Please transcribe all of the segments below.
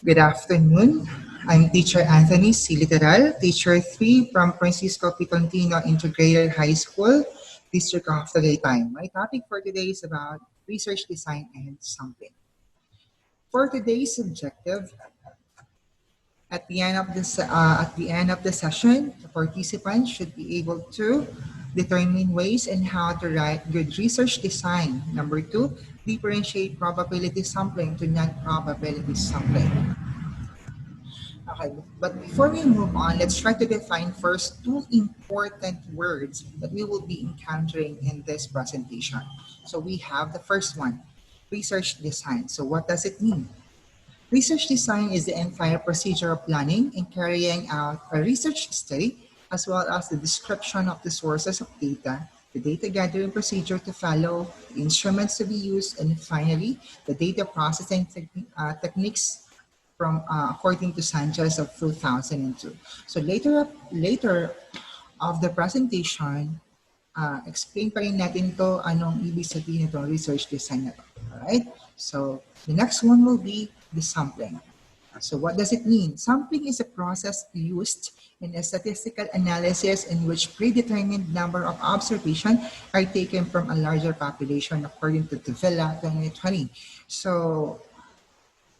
Good afternoon. I'm Teacher Anthony C. Literal, Teacher 3 from Francisco P. Contino Integrated High School, District of Tagaytay. My topic for today is about research design and sampling. For today's objective, at the end of the session, the participants should be able to determine ways and how to write good research design. Number two, differentiate probability sampling to non-probability sampling. Okay, but before we move on, let's try to define first two important words that we will be encountering in this presentation. So we have the first one, research design. So what does it mean? Research design is the entire procedure of planning and carrying out a research study, as well as the description of the sources of data, the data gathering procedure to follow, the instruments to be used, and finally, the data processing techniques from according to Sanchez of 2002. So later of the presentation, explain pa rin natin to anong ibig sabihin itong research design na to. Alright? So the next one will be the sampling. So what does it mean? Sampling is a process used in a statistical analysis in which predetermined number of observations are taken from a larger population according to the Villa 2020. So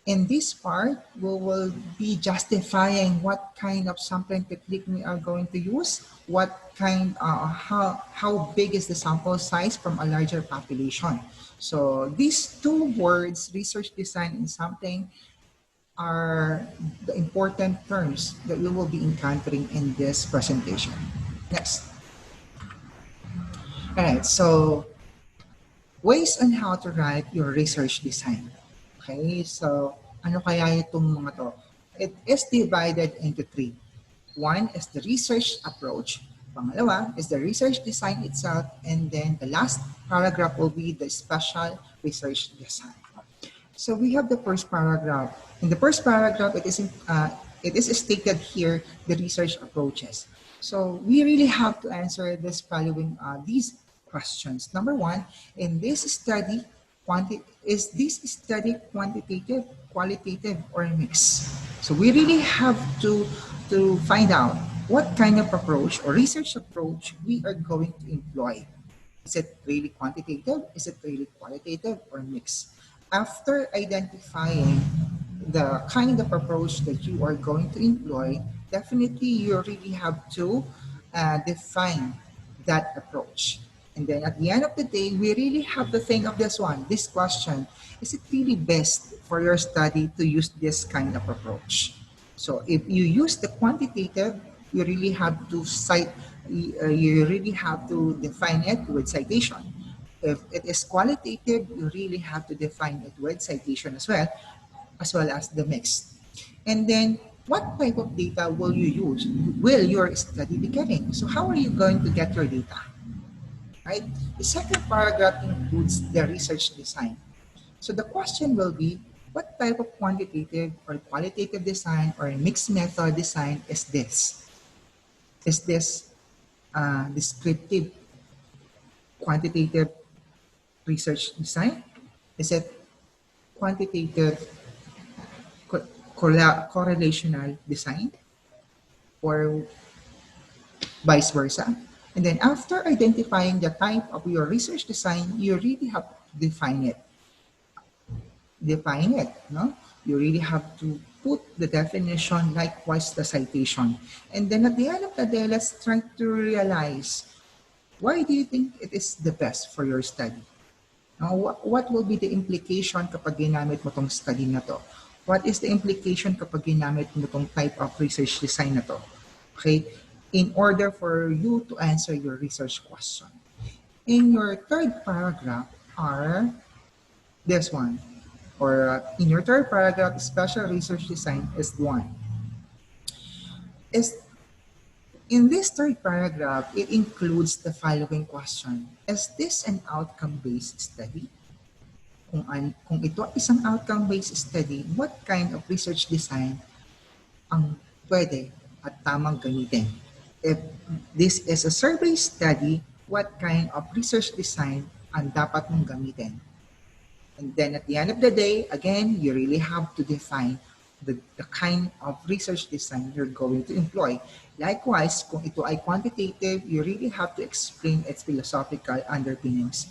in this part, we will be justifying what kind of sampling technique we are going to use, how big is the sample size from a larger population. So these two words, research design and sampling, are the important terms that we will be encountering in this presentation. Next. All right, so ways on how to write your research design. Okay, so ano kaya itong mga to? It is divided into three. One is the research approach. Pangalawa is the research design itself. And then the last paragraph will be the special research design. So we have the first paragraph. In the first paragraph, it is stated here the research approaches. So we really have to answer this following these questions. Number one, in this study, is this study quantitative, qualitative, or mixed? So we really have to find out what kind of approach or research approach we are going to employ. Is it really quantitative? Is it really qualitative or mixed? After identifying the kind of approach that you are going to employ, definitely you really have to define that approach. And then at the end of the day, we really have to think of this question. Is it really best for your study to use this kind of approach? So if you use the quantitative, you really have to you really have to define it with citation. If it is qualitative, you really have to define it with citation as well as the mix. And then what type of data will you use? Will your study be getting? So how are you going to get your data? Right? The second paragraph includes the research design. So the question will be, what type of quantitative or qualitative design or mixed method design is this? Is this descriptive quantitative research design? Is it quantitative correlational design, or vice versa? And then after identifying the type of your research design, you really have to define it. No? You really have to put the definition, likewise the citation. And then at the end of the day, let's try to realize, why do you think it is the best for your study? Now, what will be the implication kapag ginamit mo tong study na to? What is the implication kapag ginamit mo tong type of research design na to? Okay? In order for you to answer your research question. In your third paragraph are this one. Or in your third paragraph, special research design is one. In this third paragraph, it includes the following question. Is this an outcome-based study? Kung ito isang outcome-based study, what kind of research design ang pwede at tamang gamitin? If this is a survey study, what kind of research design ang dapat mong gamitin? And then at the end of the day, again, you really have to define the kind of research design you're going to employ. Likewise, kung ito ay quantitative, you really have to explain its philosophical underpinnings.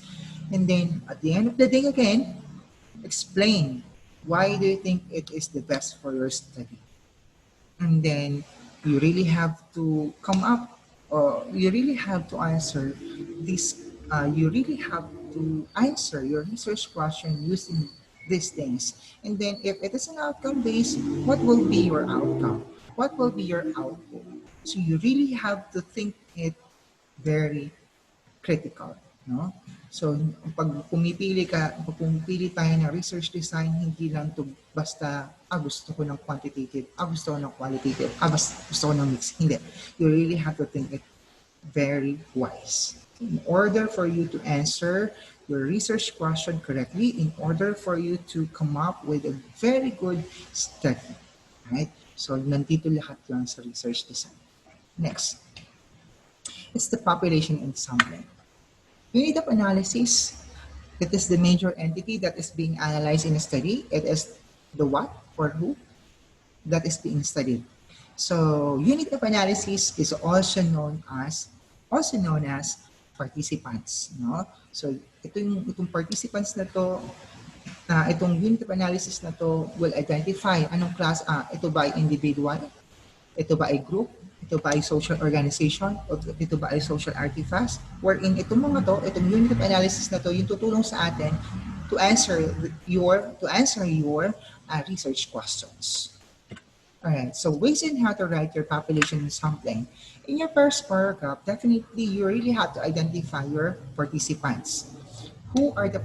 And then, at the end of the day again, explain why do you think it is the best for your study. And then, you really have to come up, or you really have to answer this, you really have to answer your research question using these things. And then if it is an outcome based, what will be your outcome? What will be your output? So you really have to think it very critical, no? So pag pumipili tayo ng research design, hindi lang to basta gusto ko ng quantitative, gusto ko ng qualitative, gusto ko ng mix. Hindi. You really have to think it very wise. In order for you to answer your research question correctly, in order for you to come up with a very good study, right? So nandito lahat yan sa research design. Next, it's the population and sampling. Unit of analysis, it is the major entity that is being analyzed in a study. It is the what or who that is being studied. So unit of analysis is also known as participants, no? So itong participants na to, itong unit of analysis na to will identify anong class, ito ba ay individual, ito ba ay group, ito ba ay social organization, o ito ba ay social artifact, wherein itong mga to, itong unit of analysis na to, yung tutulong sa atin to answer your research questions. Alright, so ways in how to write your population sampling. In your first paragraph, definitely you really have to identify your participants. Who are the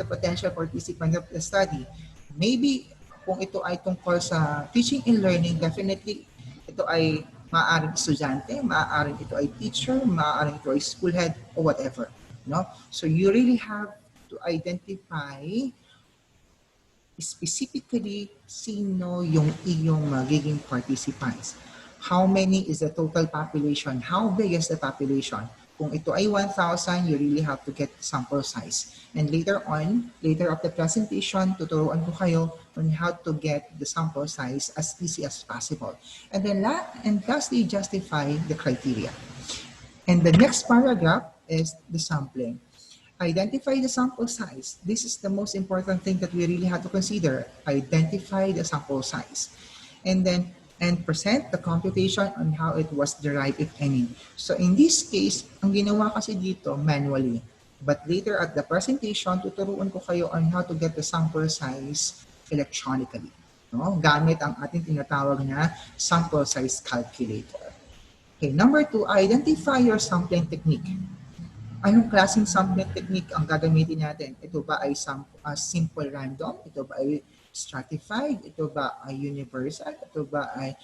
potential participants of the study? Maybe kung ito ay tungkol sa teaching and learning, definitely ito ay maaaring estudyante, maaaring ito ay teacher, maaaring ito ay school head, or whatever. No? So you really have to identify specifically sino yung iyong magiging participants. How many is the total population? How big is the population? Kung ito ay 1,000, you really have to get sample size. And later of the presentation, tuturuan ko kayo on how to get the sample size as easy as possible. And then lastly, justify the criteria. And the next paragraph is the sampling. Identify the sample size. This is the most important thing that we really have to consider. Identify the sample size. And present the computation on how it was derived, if any. So in this case, ang ginawa kasi dito manually. But later at the presentation, tuturuan ko kayo on how to get the sample size electronically. No? Gamit ang ating tinatawag na sample size calculator. Okay, number 2, identify your sampling technique. Anong klaseng sampling technique ang gagamitin natin? Ito ba ay simple random? Ito ba ay stratified? Ito ba ay universal? Ito ba ay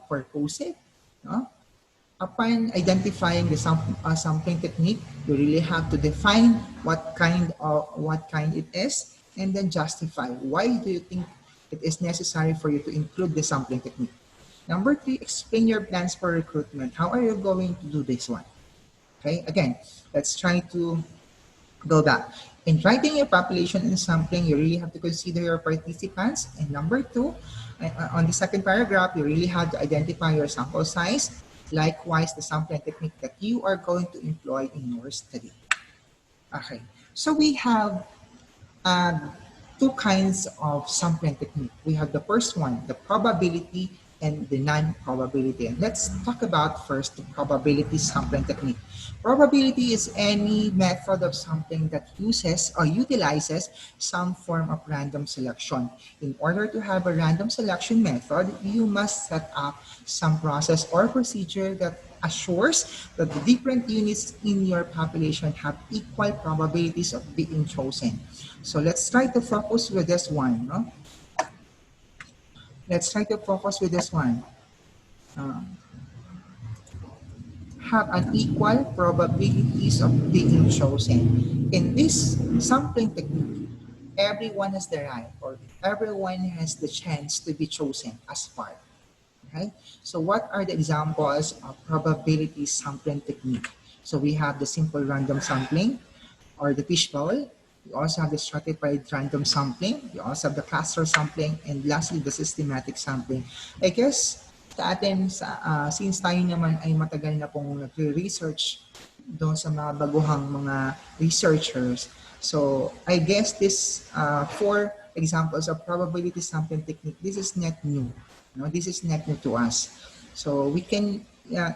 purposive? No? Upon identifying the sampling technique, you really have to define what kind it is, and then justify why do you think it is necessary for you to include the sampling technique. Number 3, explain your plans for recruitment. How are you going to do this one? Okay, again, let's try to go back. In writing your population and sampling, you really have to consider your participants. And number 2, on the second paragraph, you really have to identify your sample size. Likewise, the sampling technique that you are going to employ in your study. Okay, so we have 2 kinds of sampling technique. We have the first one, the probability and the non-probability. And let's talk about first the probability sampling technique. Probability is any method of sampling that uses or utilizes some form of random selection. In order to have a random selection method, you must set up some process or procedure that assures that the different units in your population have equal probabilities of being chosen. So let's try to focus with this one. No? Let's try to focus with this one. Have an equal probabilities of being chosen. In this sampling technique, everyone has the right, or everyone has the chance to be chosen as part. Okay? So what are the examples of probability sampling technique? So we have the simple random sampling, or the fishbowl. You also have the stratified random sampling. You also have the cluster sampling. And lastly, the systematic sampling. I guess sa atin, since tayo naman ay matagal na pong nagre-research doon sa mga baguhang mga researchers. So I guess this four examples of probability sampling technique, this is not new. No, this is not new to us. So we can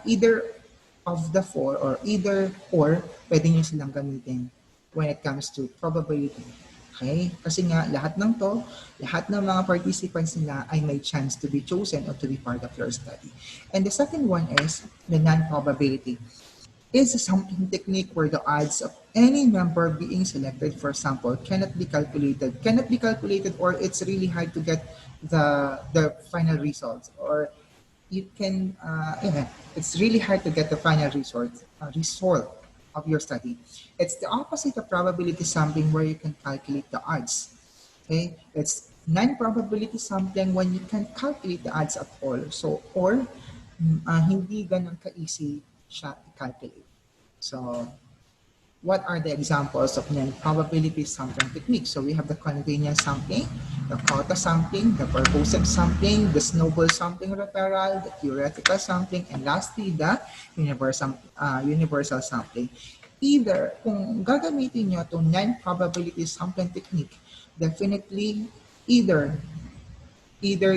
either of the four or either or pwede nyo silang gamitin when it comes to probability. Okay? Kasi nga, lahat ng to, lahat ng mga participants nila ay may chance to be chosen or to be part of your study. And the second one is the non-probability. Is a sampling technique where the odds of any member being selected for sample cannot be calculated. Cannot be calculated, or it's really hard to get the final results, or you can, it's really hard to get the final result of your study. It's the opposite of probability sampling where you can calculate the odds. Okay, it's non-probability sampling when you can calculate the odds at all. So, or hindi ganun ka-easy siya i-calculate. So, what are the examples of non-probability sampling techniques? So we have the convenience sampling, the quota sampling, the purposive sampling, the snowball sampling referral, the theoretical sampling, and lastly, the universal sampling. Either, kung gagamitin nyo itong non-probability sampling technique, definitely either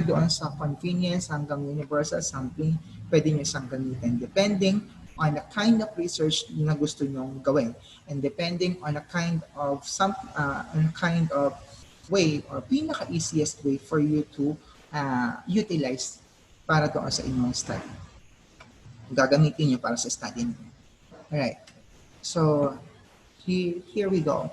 doon sa convenience hanggang universal sampling, pwede nyo siyang gamitin depending on the kind of research na gusto nyong gawin, and depending on a kind of way or pinaka-easiest way for you to utilize para doon sa inyong study. Gagamitin nyo para sa study nyo. Alright. So, here we go.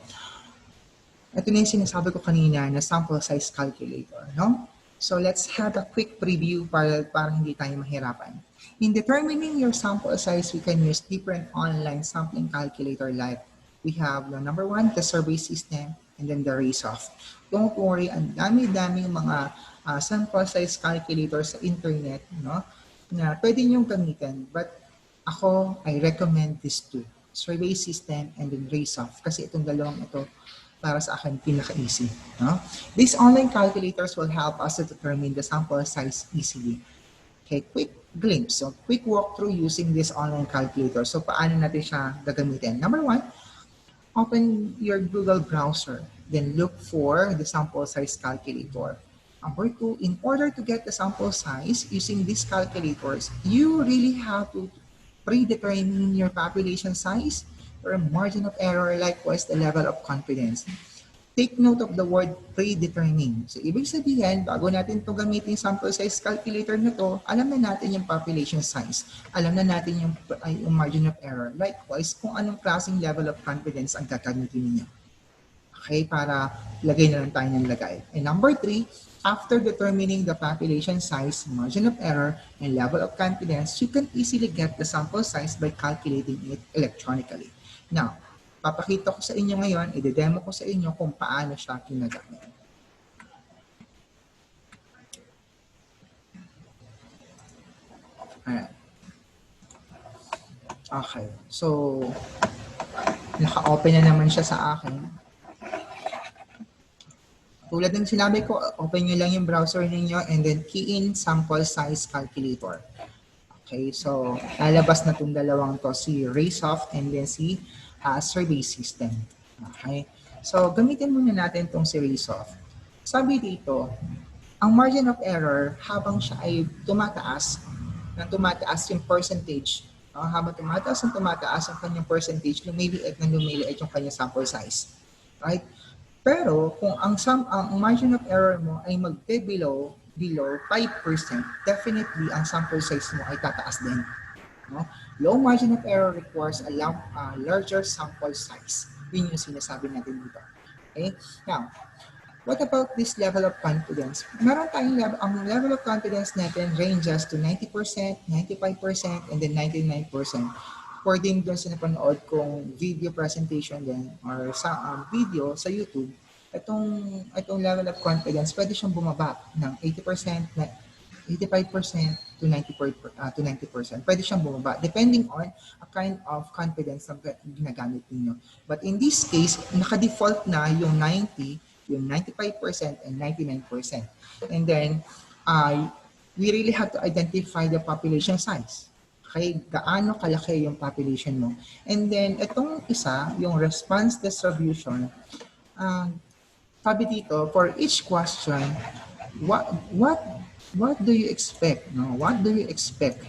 Ito na yung sinasabi ko kanina na sample size calculator, no? So let's have a quick preview para hindi tayo mahirapan. In determining your sample size, we can use different online sampling calculator like we have the number one, the survey system, and then the RASOF. Don't worry, ang dami-daming mga sample size calculator sa internet, no, na pwede niyong gamitin. But ako, I recommend these two, survey system and then RASOF, kasi itong dalawang ito para sa akin pinaka-easy. No? These online calculators will help us to determine the sample size easily. Okay, quick glimpse. So, quick walkthrough using this online calculator. So, paano natin siya gagamitin? Number one, open your Google browser. Then look for the sample size calculator. Number two, in order to get the sample size using these calculators, you really have to predetermine your population size or margin of error, likewise the level of confidence. Take note of the word predetermine. So, ibig sabihin, bago natin ito gamitin sample size calculator na to, alam na natin yung population size. Alam na natin yung margin of error. Likewise, kung anong klaseng level of confidence ang gagamitin niyo. Okay, para lagay na lang tayo ng lagay. And number three, after determining the population size, margin of error, and level of confidence, you can easily get the sample size by calculating it electronically. Now, papakita ko sa inyo ngayon, i-demo ko sa inyo kung paano siya ginagamit. Alright. Okay. So, naka-open na naman siya sa akin. Tulad ng sinabi ko, open nyo lang yung browser ninyo and then key in sample size calculator. Okay, so lalabas na itong dalawang to, si RASOF and then si survey system. Okay, so gamitin muna natin itong si RASOF. Sabi dito, ang margin of error habang siya ay tumataas yung percentage. Habang tumataas ang kanyang percentage, lumiliit na lumiliit yung kanyang sample size. Right? Pero kung ang margin of error mo ay below 5%, definitely ang sample size mo ay tataas din. No? Low margin of error requires a larger sample size. Yun yung sinasabi natin dito. Okay? Now, what about this level of confidence? Meron tayong ang level of confidence natin ranges to 90%, 95%, and then 99%. According doon sa napanood kong video presentation din or sa video sa YouTube, itong level of confidence, pwede siyang bumaba ng 80%, 85% to 90%. Pwede siyang bumaba depending on a kind of confidence na ginagamit ninyo. But in this case, naka-default na yung 90, yung 95% and 99%. And then, we really have to identify the population size. Okay, gaano kalaki yung population mo. And then, itong isa, yung response distribution, sabi dito, for each question, what do you expect? No? What do you expect?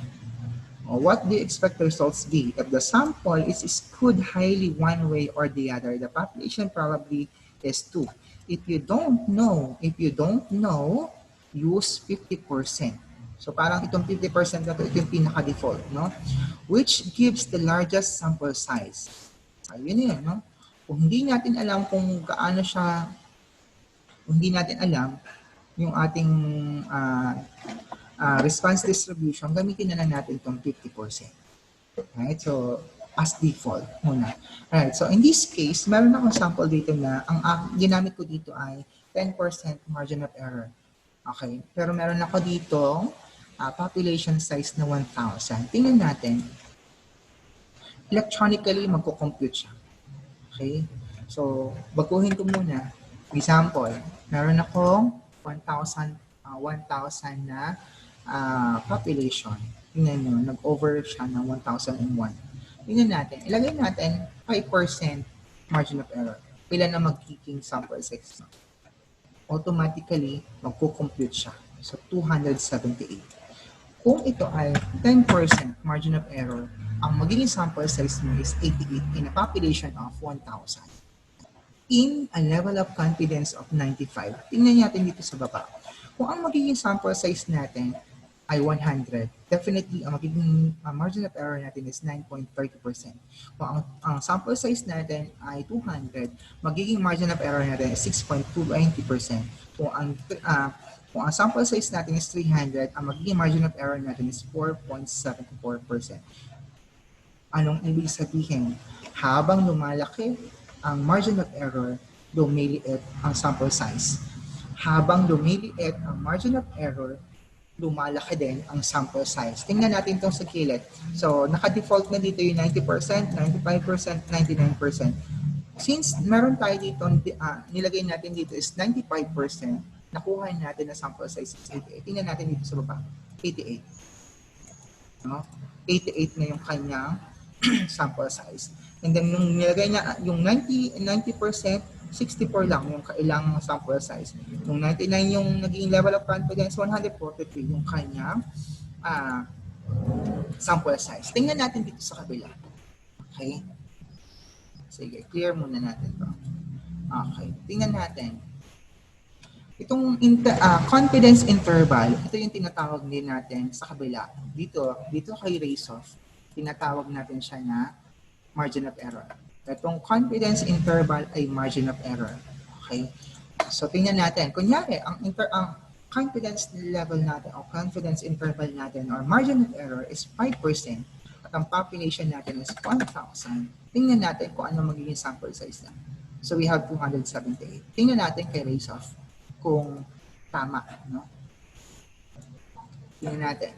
Or what do you expect the results be? If the sample is skewed highly one way or the other, the population probably is 2. If you don't know, use 50%. So parang itong 50% na ito yung pinaka-default, no? Which gives the largest sample size. Ayun yun, no? Kung hindi natin alam kung gaano siya, kung hindi natin alam yung ating response distribution, gamitin na lang natin itong 50%. Right? So, as default muna. Alright, so in this case, meron akong sample dito na ang ginamit ko dito ay 10% margin of error. Okay, pero meron ako dito population size na 1,000. Tingnan natin. Electronically, magko-compute siya. Okay, so baguhin ko muna. Example, meron akong 1,000 na population. Tingnan nyo, nag-over siya ng 1,001. Tingnan natin, ilagay natin 5% margin of error. Pila na magiging sample size? Automatically, magko-compute siya. So, 278. Kung ito ay 10% margin of error, ang magiging sample size mo is 88 in a population of 1,000. In a level of confidence of 95, tingnan natin dito sa baba. Kung ang magiging sample size natin ay 100, definitely ang magiging margin of error natin is 9.30%. Kung ang sample size natin ay 200, magiging margin of error natin is 6.290%. Kung ang sample size natin is 300, ang magiging margin of error natin is 4.74%. Anong ibig sabihin? Habang lumalaki ang margin of error, lumiliit ang sample size. Habang lumiliit ang margin of error, lumalaki din ang sample size. Tingnan natin itong sa kilid. So, naka-default na dito yung 90%, 95%, 99%. Since meron tayo dito, nilagay natin dito is 95%, nakuha natin na sample size is 88. Tingnan natin dito sa baba. 88. No? 88 na yung kanyang sample size. And then, nung nilagay niya, yung 90%, 64 lang yung kailang sample size. Yung 99 yung naging level of confidence, 143 yung kanyang sample size. Tingnan natin dito sa kabila. Okay? Sige, clear muna natin to. Okay, tingnan natin. Itong confidence interval, ito yung tinatawag din natin sa kabila. Dito kay Raysoff, tinatawag natin siya na margin of error. Itong confidence interval ay margin of error. Okay? So, tingnan natin. Kunyari, ang confidence level natin o confidence interval natin or margin of error is 5% at ang population natin is 1,000. Tingnan natin kung ano magiging sample size na. So, we have 278. Tingnan natin kay Raysoff kung tama. No? Tingnan natin.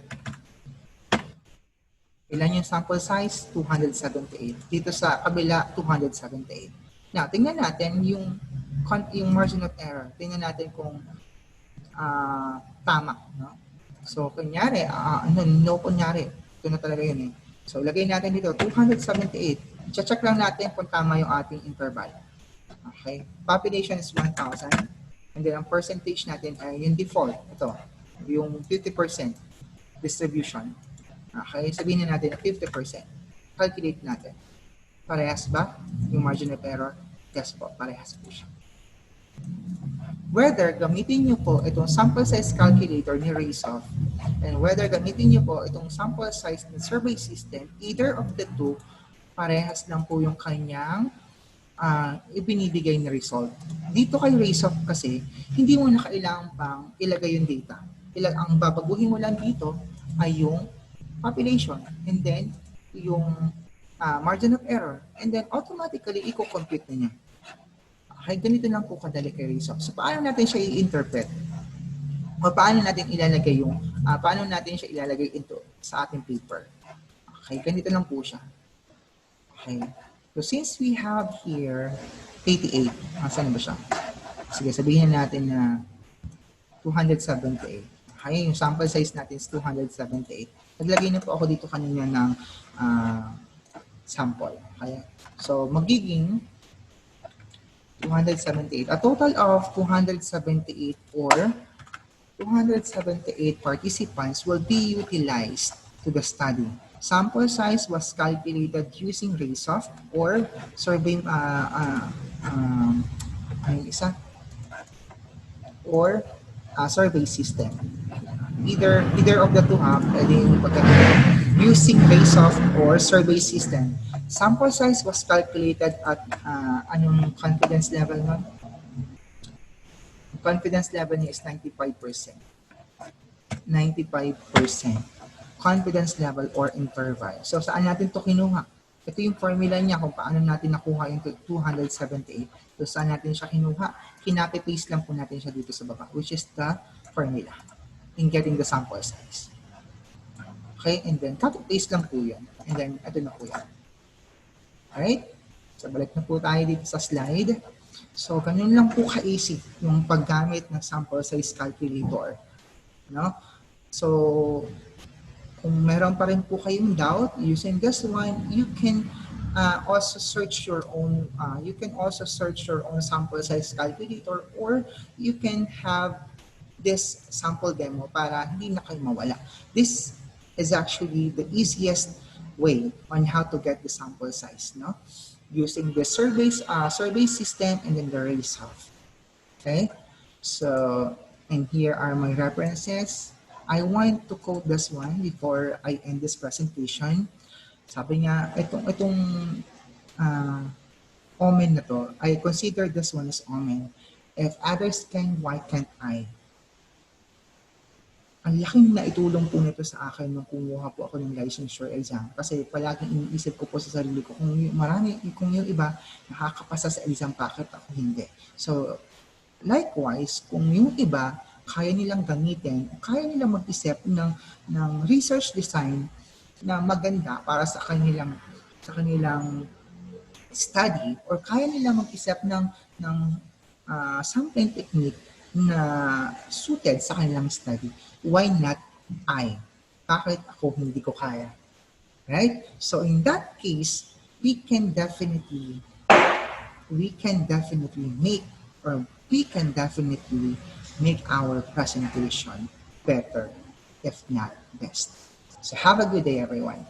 Ilan yung sample size? 278. Dito sa kabila, 278. Now, tingnan natin yung margin of error. Tingnan natin kung tama. No? So, kunyari, kunyari. Ito na talaga yun eh. So, ilagay natin dito, 278. Check lang natin kung tama yung ating interval. Okay? Population is 1,000. And then, ang percentage natin ay yung default. Ito, yung 50% distribution. Okay, sabihin na natin na 50%. Calculate natin. Parehas ba yung margin of error? Yes po, parehas po siya. Whether gamitin nyo po itong sample size calculator ni Raysoff and whether gamitin nyo po itong sample size ng survey system, either of the two, parehas lang po yung kanyang ibinibigay na result. Dito kay Raysoff kasi, hindi mo na kailangan pang ilagay yung data. Ang babaguhin mo lang dito ay yung population, and then yung margin of error, and then automatically i-compute na niya. Okay, ganito lang po kadali kay Raysoff. So, paano natin siya i-interpret? o paano natin ilalagay yung, paano natin siya ilalagay into sa ating paper. Okay, ganito lang po siya. Okay, so since we have here 88, saan ba siya? Sige, sabihin natin na 278. Okay, yung sample size natin is 278. Naglagay na po ako dito kanina ng sample. Okay, so magiging 278. A total of 278 or 278 participants will be utilized to the study. Sample size was calculated using RASOF or survey survey system. Either of the two pwedeng using RASOF or survey system. Sample size was calculated at anong confidence level nun? Confidence level niya is 95%. 95% confidence level or interval. So, saan natin to kinuha? Ito yung formula niya kung paano natin nakuha yung 278. So, saan natin siya kinuha? Kinapy-paste lang po natin siya dito sa baba, which is the formula in getting the sample size. Okay? And then, copy-paste lang po yun. And then, ito na po yan. Alright? So, balik na po tayo dito sa slide. So, ganun lang po ka-easy yung paggamit ng sample size calculator. No? So, kung meron pa rin po kayong doubt using this one, you can also search your own sample size calculator, or you can have this sample demo para hindi na kayo mawala. This is actually the easiest way on how to get the sample size, no? Using the survey system and then the RASOF. Okay, so and here are my references. I want to quote this one before I end this presentation. Sabi niya, itong omen na to, I consider this one as omen. If others can, why can't I? Ang laking na itulong po nito sa akin nung kumuha po ako ng licensure exam. Kasi palaging iniisip ko po sa sarili ko, kung yung iba nakakapasa sa exam, bakit ako hindi? So, likewise, kung yung iba kaya nilang gamitin, kaya nilang mag-isip ng research design na maganda para sa kanilang study, or kaya nilang mag-isip ng sampling technique na suited sa kanilang study, why not I? Bakit ako hindi ko kaya? Right? So in that case, we can definitely make our presentation better, if not best. So have a good day, everyone.